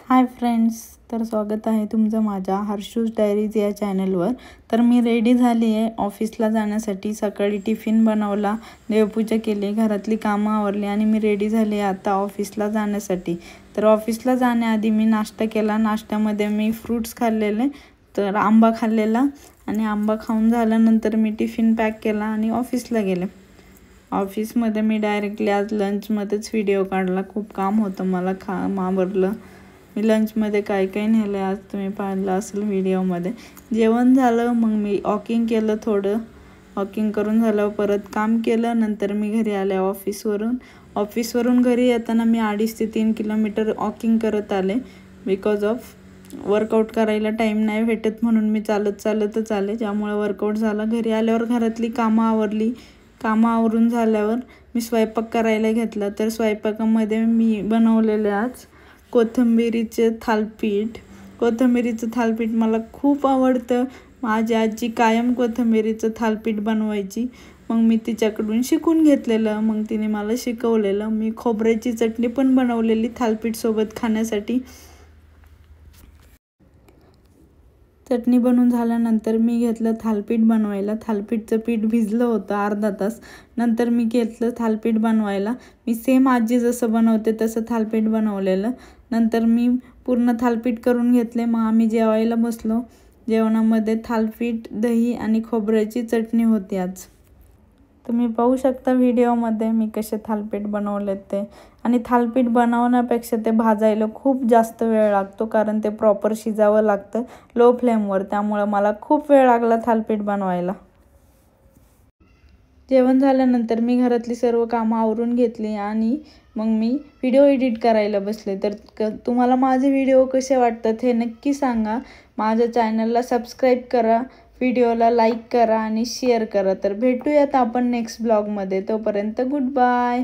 Hi friends, तर स्वागत आहे तुमचं माझ्या हर्षूज डायरीज या चॅनलवर। तर मी रेडी झाली आहे ऑफिसला जाण्यासाठी। सकाळी टिफिन बनवला, देवपूजा केली, घरातली कामं आवरली आणि मी रेडी झाली आता ऑफिसला जाण्यासाठी। तर ऑफिसला जाण्याआधी मी नाश्ता केला। नाश्त्यामध्ये मी फ्रूट्स खाल्लेले, तर आंबा खाल्लेला आणि आंबा खाऊन झाल्यानंतर मी टिफिन पॅक केला आणि ऑफिसला गेले। ऑफिसमध्ये मी डायरेक्टली आज लंचमध्येच व्हिडिओ काढला। खूप काम होतं मला, आवरलं मी लंचमध्ये काय काय नेलं आज तुम्ही पाहिलं असेल व्हिडिओमध्ये। जेवण झालं, मग मी वॉकिंग केलं, थोडं वॉकिंग करून झालं परत काम केलं। नंतर मी घरी आले ऑफिसवरून घरी येताना मी 2.5 ते 3 किलोमीटर वॉकिंग करत आले। बिकॉज ऑफ वर्कआउट करायला टाईम नाही भेटत म्हणून मी चालतच आले, ज्यामुळे वर्कआउट झाला। घरी आल्यावर घरातली कामं आवरली। कामं आवरून झाल्यावर मी स्वयंपाक करायला घेतला। तर स्वयंपाकामध्ये मी बनवलेले आज कोथिंबीरीचे थालीपीठ। कोथिंबीरीचं थालीपीठ मला खूप आवडतं। माझी आजी कायम कोथिंबीरीचं थालीपीठ बनवायची, मग मी तिच्याकडून शिकून घेतलेलं, मग तिने मला शिकवलेलं। मी खोबऱ्याची चटणी पण बनवलेली थालीपीठ सोबत खाण्यासाठी। चटणी बनवून झाल्यानंतर मी घेतलं थालीपीठ बनवायला। थालीपीठचं पीठ भिजलं होतं अर्धा तास, नंतर मी घेतलं थालीपीठ बनवायला। मी सेम आजी जसं बनवते तसं थालीपीठ बनवलेलं। नंतर मी पूर्ण थालीपीठ करून घेतले, मग आम्ही जेवायला बसलो। जेवणामध्ये थालीपीठ, दही आणि खोबऱ्याची चटणी होती आज। तुम्ही पाहू शकता व्हिडिओमध्ये मी कसे थालीपीठ बनवले ते। आणि थालीपीठ बनवण्यापेक्षा ते भाजायला खूप जास्त वेळ लागतो, कारण ते प्रॉपर शिजावं लागतं लो फ्लेमवर, त्यामुळे मला खूप वेळ लागला थालीपीठ बनवायला। जेवण झाल्यानंतर मी घरातली सर्व कामं आवरून घेतली आणि मग मी व्हिडिओ एडिट करायला बसले। तर तुम्हाला माझे व्हिडिओ कसे वाटतात हे नक्की सांगा। माझ्या चॅनलला सबस्क्राईब करा, व्हिडिओला लाईक करा आणि शेअर करा। तर भेटूयात आपण नेक्स्ट ब्लॉगमध्ये, तोपर्यंत गुड बाय।